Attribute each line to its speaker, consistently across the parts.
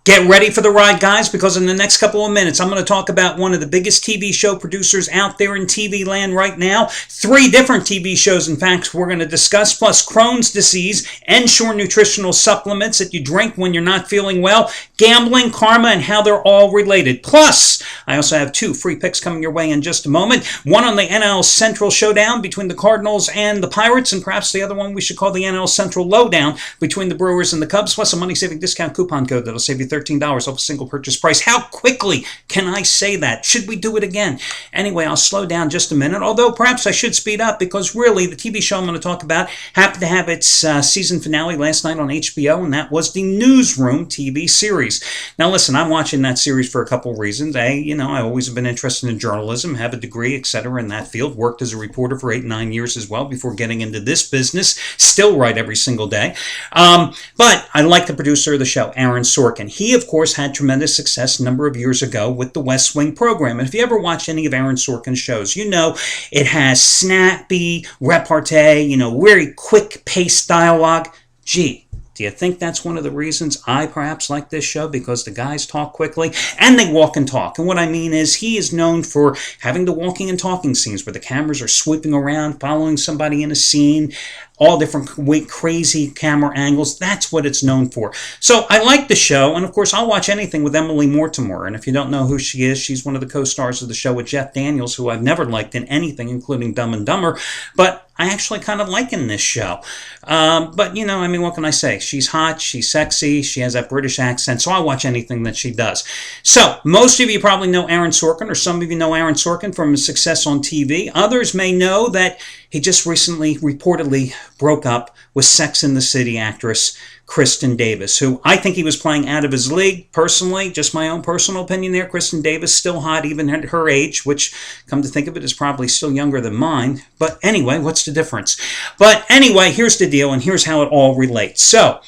Speaker 1: Get ready for the ride, guys, because in the next couple of minutes, I'm going to talk about one of the biggest TV show producers out there in TV land right now. 3 different TV shows, in fact, we're going to discuss, plus Crohn's disease, Ensure nutritional supplements that you drink when you're not feeling well, gambling, karma, and how they're all related. Plus, I also have 2 free picks coming your way in just a moment. One on the NL Central showdown between the Cardinals and the Pirates, and perhaps the other one we should call the NL Central lowdown between the Brewers and the Cubs, plus a money-saving discount coupon code that'll save you $13 off a single purchase price. How quickly can I say that? Should we do it again? Anyway, I'll slow down just a minute, although perhaps I should speed up because really the TV show I'm going to talk about happened to have its season finale last night on HBO, and that was the Newsroom TV series. Now listen, I'm watching that series for a couple of reasons. I always have been interested in journalism, have a degree, etc. in that field, worked as a reporter for 8-9 years as well before getting into this business, still write every single day. But I like the producer of the show, Aaron Sorkin. He, of course, had tremendous success a number of years ago with the West Wing program. And if you ever watch any of Aaron Sorkin's shows, you know it has snappy repartee, very quick-paced dialogue. Gee, do you think that's one of the reasons I perhaps like this show? Because the guys talk quickly and they walk and talk. And what I mean is he is known for having the walking and talking scenes where the cameras are sweeping around, following somebody in a scene, all different crazy camera angles. That's what it's known for. So I like the show, and of course I'll watch anything with Emily Mortimer. And if you don't know who she is, she's one of the co-stars of the show with Jeff Daniels, who I've never liked in anything, including Dumb and Dumber. But I actually kind of like in this show. But, what can I say? She's hot, she's sexy, she has that British accent, so I'll watch anything that she does. So, most of you probably know Aaron Sorkin, or some of you know Aaron Sorkin from his success on TV. Others may know that he just recently reportedly broke up with Sex and the City actress Kristen Davis, who I think he was playing out of his league, personally, just my own personal opinion there. Kristen Davis, still hot even at her age, which, come to think of it, is probably still younger than mine. But anyway, what's the difference? But anyway, here's the deal, and here's how it all relates. So,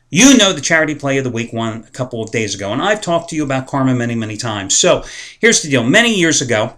Speaker 1: you know the Charity Play of the Week one a couple of days ago, and I've talked to you about karma many, many times. So, here's the deal. Many years ago,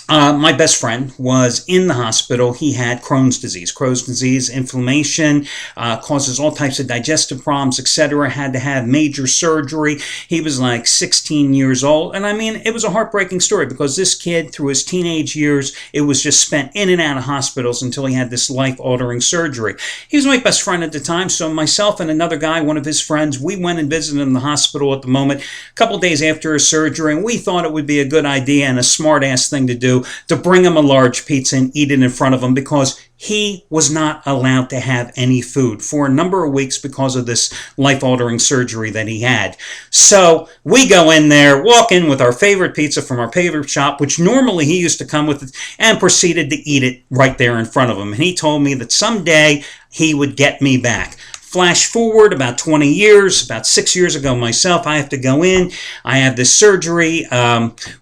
Speaker 1: my best friend was in the hospital. He had Crohn's disease. Crohn's disease, inflammation, causes all types of digestive problems, etc. Had to have major surgery. He was like 16 years old. And it was a heartbreaking story because this kid, through his teenage years, it was just spent in and out of hospitals until he had this life-altering surgery. He was my best friend at the time, so myself and another guy, one of his friends, we went and visited him in the hospital at the moment, a couple days after his surgery, and we thought it would be a good idea and a smart-ass thing to do to bring him a large pizza and eat it in front of him because he was not allowed to have any food for a number of weeks because of this life-altering surgery that he had. So we go in there, walk in with our favorite pizza from our favorite shop, which normally he used to come with, and proceeded to eat it right there in front of him. And he told me that someday he would get me back. Flash forward about 20 years, about 6 years ago myself, I have to go in. I have this surgery,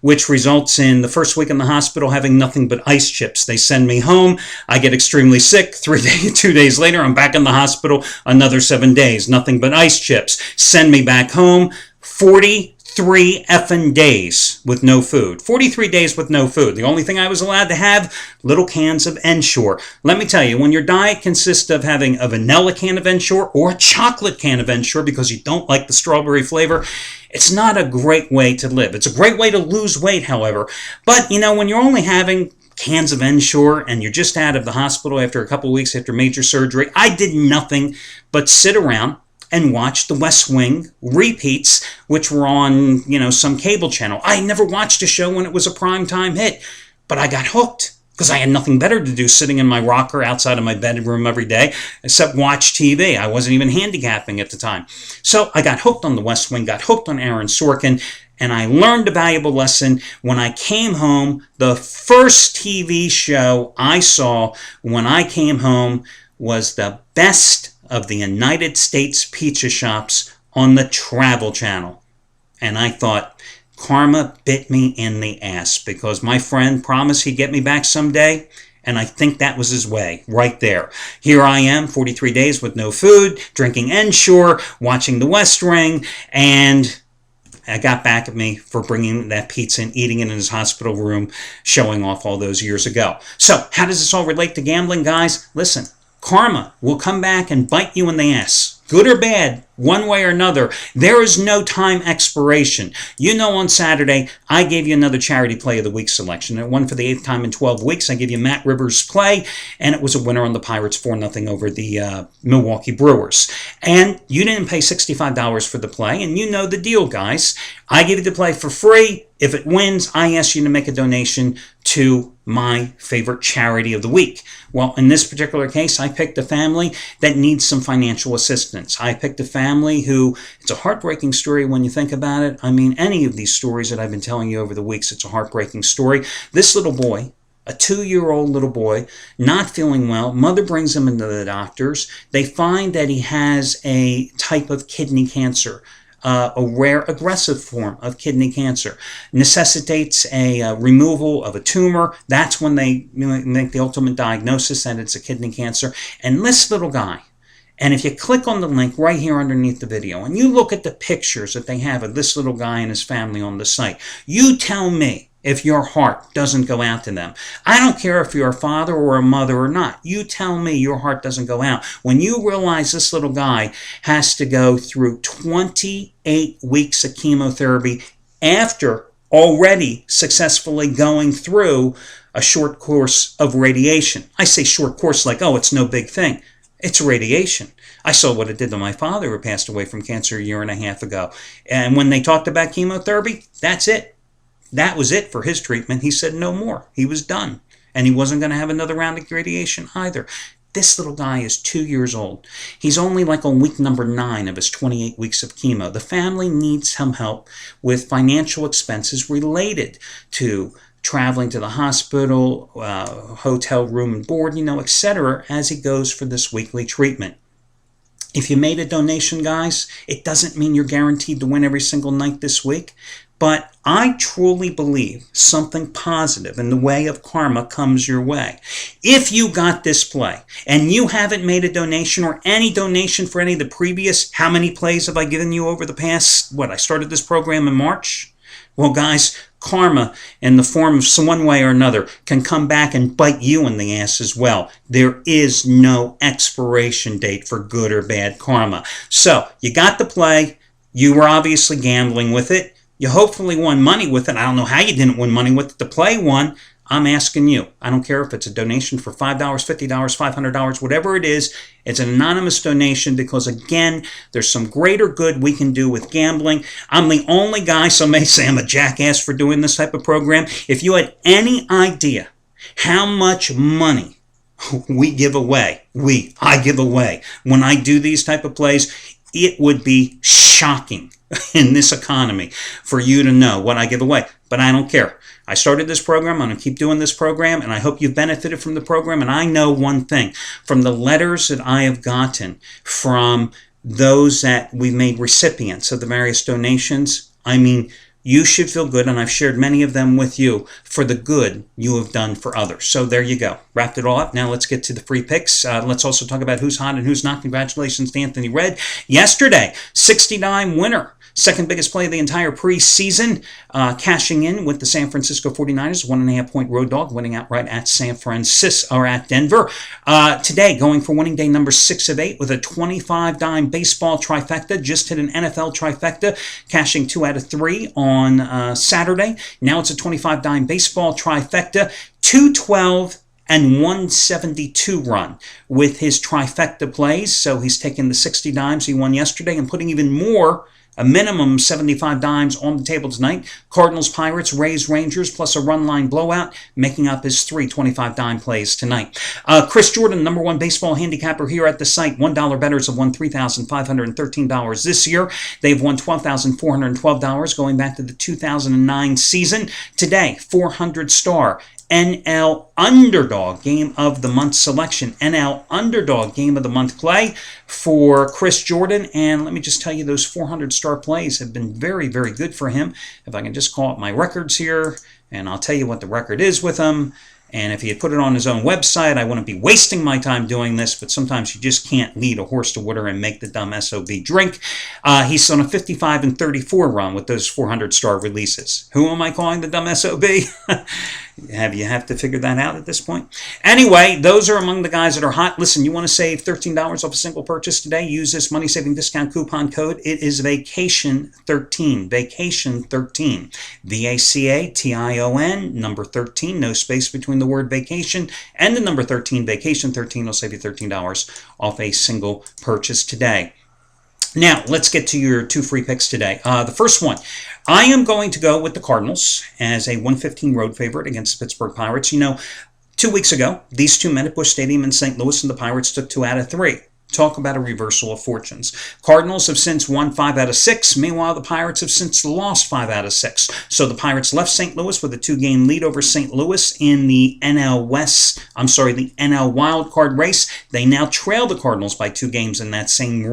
Speaker 1: which results in the first week in the hospital having nothing but ice chips. They send me home. I get extremely sick. 2 days later, I'm back in the hospital. Another 7 days, nothing but ice chips. Send me back home. 43 effing days with no food. 43 days with no food. The only thing I was allowed to have, little cans of Ensure. Let me tell you, when your diet consists of having a vanilla can of Ensure or a chocolate can of Ensure because you don't like the strawberry flavor, it's not a great way to live. It's a great way to lose weight, however. But, when you're only having cans of Ensure and you're just out of the hospital after a couple of weeks after major surgery, I did nothing but sit around and watched the West Wing repeats, which were on, some cable channel. I never watched a show when it was a primetime hit, but I got hooked because I had nothing better to do sitting in my rocker outside of my bedroom every day except watch TV. I wasn't even handicapping at the time. So I got hooked on the West Wing, got hooked on Aaron Sorkin, and I learned a valuable lesson when I came home. The first TV show I saw when I came home was the best of the United States pizza shops on the Travel Channel. And I thought, karma bit me in the ass because my friend promised he'd get me back someday, and I think that was his way, right there. Here I am, 43 days with no food, drinking Ensure, watching the West Wing, and I got back at me for bringing that pizza and eating it in his hospital room, showing off all those years ago. So, how does this all relate to gambling, guys? Listen, karma will come back and bite you in the ass. Good or bad, One way or another, there is no time expiration. You know, on Saturday, I gave you another Charity Play of the Week selection. It won for the 8th time in 12 weeks. I gave you Matt Rivers' play, and it was a winner on the Pirates 4-0 over the Milwaukee Brewers. And you didn't pay $65 for the play, and you know the deal, guys. I give you the play for free. If it wins, I ask you to make a donation to my favorite charity of the week. Well, in this particular case, I picked a family that needs some financial assistance. I picked a family who, it's a heartbreaking story when you think about it. I mean, any of these stories that I've been telling you over the weeks, it's a heartbreaking story. This little boy, a 2-year-old little boy, not feeling well. Mother brings him into the doctors. They find that he has a type of kidney cancer. A rare aggressive form of kidney cancer, necessitates a removal of a tumor. That's when they make the ultimate diagnosis that it's a kidney cancer. And this little guy, and if you click on the link right here underneath the video and you look at the pictures that they have of this little guy and his family on the site, you tell me if your heart doesn't go out to them. I don't care if you're a father or a mother or not. You tell me your heart doesn't go out. When you realize this little guy has to go through 28 weeks of chemotherapy after already successfully going through a short course of radiation. I say short course like, oh, it's no big thing. It's radiation. I saw what it did to my father who passed away from cancer a year and a half ago. And when they talked about chemotherapy, that's it. That was it for his treatment. He said no more. He was done. And he wasn't going to have another round of radiation either. This little guy is 2 years old. He's only like on week number 9 of his 28 weeks of chemo. The family needs some help with financial expenses related to traveling to the hospital, hotel room and board, etc., as he goes for this weekly treatment. If you made a donation, guys, it doesn't mean you're guaranteed to win every single night this week. But I truly believe something positive in the way of karma comes your way. If you got this play and you haven't made a donation or any donation for any of the previous, how many plays have I given you over the past, I started this program in March? Well, guys, karma in the form of one way or another can come back and bite you in the ass as well. There is no expiration date for good or bad karma. So you got the play. You were obviously gambling with it. You hopefully won money with it. I don't know how you didn't win money with it. The play won. I'm asking you. I don't care if it's a donation for $5, $50, $500, whatever it is. It's an anonymous donation because, again, there's some greater good we can do with gambling. I'm the only guy, some may say I'm a jackass for doing this type of program. If you had any idea how much money we give away, I give away when I do these type of plays, it would be shocking in this economy for you to know what I give away. But I don't care. I started this program. I'm going to keep doing this program, and I hope you've benefited from the program. And I know one thing. From the letters that I have gotten from those that we've made recipients of the various donations, I mean, you should feel good, and I've shared many of them with you for the good you have done for others. So there you go. Wrapped it all up. Now let's get to the free picks. Let's also talk about who's hot and who's not. Congratulations to Anthony Red. Yesterday, 60-dime winner. Second biggest play of the entire preseason, cashing in with the San Francisco 49ers, 1.5-point road dog, winning outright at San Francisco or at Denver. Today, going for winning day number 6 of 8 with a 25-dime baseball trifecta. Just hit an NFL trifecta, cashing 2 out of 3 on Saturday. Now it's a 25-dime baseball trifecta, 212 and 172 run with his trifecta plays. So he's taking the 60 dimes he won yesterday and putting even more, a minimum 75 dimes on the table tonight. Cardinals, Pirates, Rays, Rangers, plus a run line blowout, making up his 3 25-dime plays tonight. Chris Jordan, number 1 baseball handicapper here at the site. $1 bettors have won $3,513 this year. They've won $12,412 going back to the 2009 season. Today, 400 star NL Underdog Game of the Month selection. NL Underdog Game of the Month play for Chris Jordan. And let me just tell you, those 400-star plays have been very, very good for him. If I can just call up my records here, and I'll tell you what the record is with him. And if he had put it on his own website, I wouldn't be wasting my time doing this, but sometimes you just can't lead a horse to water and make the dumb SOB drink. He's on a 55-34 run with those 400-star releases. Who am I calling the dumb SOB? Have to figure that out at this point? Anyway, those are among the guys that are hot. Listen, you want to save $13 off a single purchase today? Use this money-saving discount coupon code. It is VACATION13. VACATION13. VACATION, number 13. No space between the word vacation and the number 13. VACATION13 will save you $13 off a single purchase today. Now, let's get to your two free picks today. The first one, I am going to go with the Cardinals as a 115 road favorite against the Pittsburgh Pirates. 2 weeks ago, these two met at Busch Stadium in St. Louis, and the Pirates took 2 out of 3. Talk about a reversal of fortunes. Cardinals have since won 5 out of 6. Meanwhile, the Pirates have since lost 5 out of 6. So the Pirates left St. Louis with a 2-game lead over St. Louis in the NL Wild Card race. They now trail the Cardinals by 2 games in that same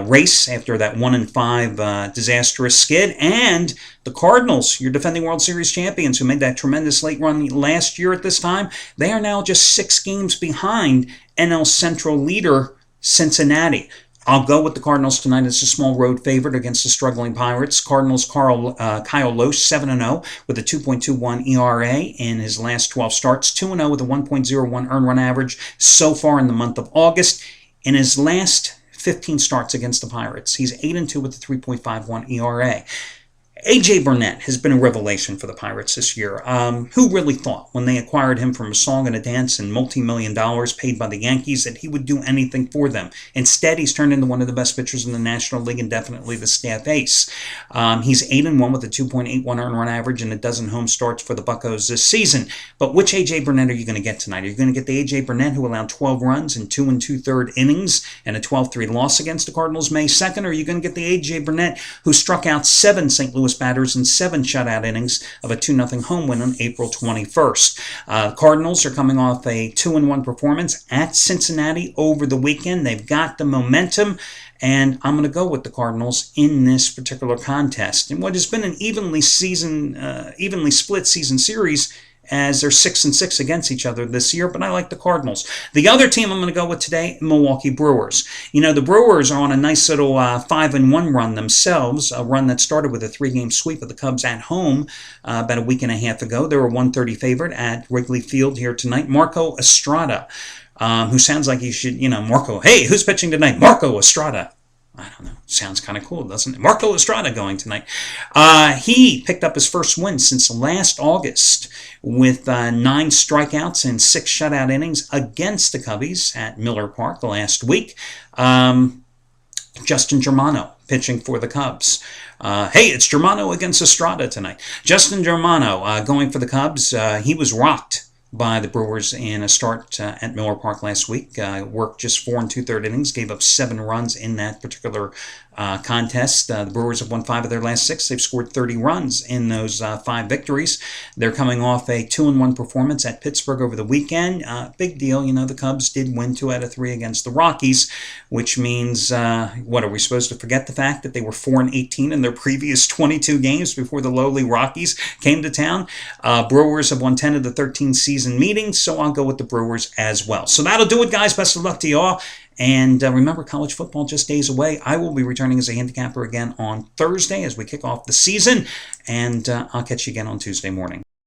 Speaker 1: race after that 1-5 disastrous skid. And the Cardinals, your defending World Series champions who made that tremendous late run last year at this time, they are now just 6 games behind NL Central leader Cincinnati. I'll go with the Cardinals tonight as a small road favorite against the struggling Pirates. Cardinals Kyle Lohse, 7-0 with a 2.21 ERA in his last 12 starts, 2-0 with a 1.01 earned run average so far in the month of August. In his last 15 starts against the Pirates, he's 8-2 with a 3.51 ERA. A.J. Burnett has been a revelation for the Pirates this year. Who really thought when they acquired him from a song and a dance and multi-million dollars paid by the Yankees that he would do anything for them? Instead, he's turned into one of the best pitchers in the National League and definitely the staff ace. He's 8-1 with a 2.81 earned run average and a dozen home starts for the Buccos this season. But which A.J. Burnett are you going to get tonight? Are you going to get the A.J. Burnett who allowed 12 runs in 2 2/3 innings and a 12-3 loss against the Cardinals May 2nd? Or are you going to get the A.J. Burnett who struck out 7 St. Louis batters in 7 shutout innings of a 2-0 home win on April 21st. Cardinals are coming off a 2-1 performance at Cincinnati over the weekend. They've got the momentum, and I'm going to go with the Cardinals in this particular contest. In what has been an evenly split season series, as they're 6-6 against each other this year, but I like the Cardinals. The other team I'm going to go with today, Milwaukee Brewers. The Brewers are on a nice little 5-1 run themselves, a run that started with a 3-game sweep of the Cubs at home about a week and a half ago. They were a 130 favorite at Wrigley Field here tonight. Marco Estrada, who sounds like he should, Marco, hey, who's pitching tonight? Marco Estrada. I don't know. Sounds kind of cool, doesn't it? Marco Estrada going tonight. He picked up his first win since last August with 9 strikeouts and 6 shutout innings against the Cubbies at Miller Park last week. Justin Germano pitching for the Cubs. Hey, it's Germano against Estrada tonight. Justin Germano going for the Cubs. He was rocked by the Brewers in a start at Miller Park last week. Worked just 4 2/3 innings, gave up 7 runs in that particular contest. The Brewers have won 5 of their last 6. They've scored 30 runs in those 5 victories. They're coming off a 2-1 performance at Pittsburgh over the weekend. Big deal, the Cubs did win 2 out of 3 against the Rockies, which means, what, are we supposed to forget the fact that they were 4-18 in their previous 22 games before the lowly Rockies came to town? Brewers have won 10 of the 13 season meetings, so I'll go with the Brewers as well. So that'll do it, guys. Best of luck to you all. And remember, college football just days away. I will be returning as a handicapper again on Thursday as we kick off the season. And I'll catch you again on Tuesday morning.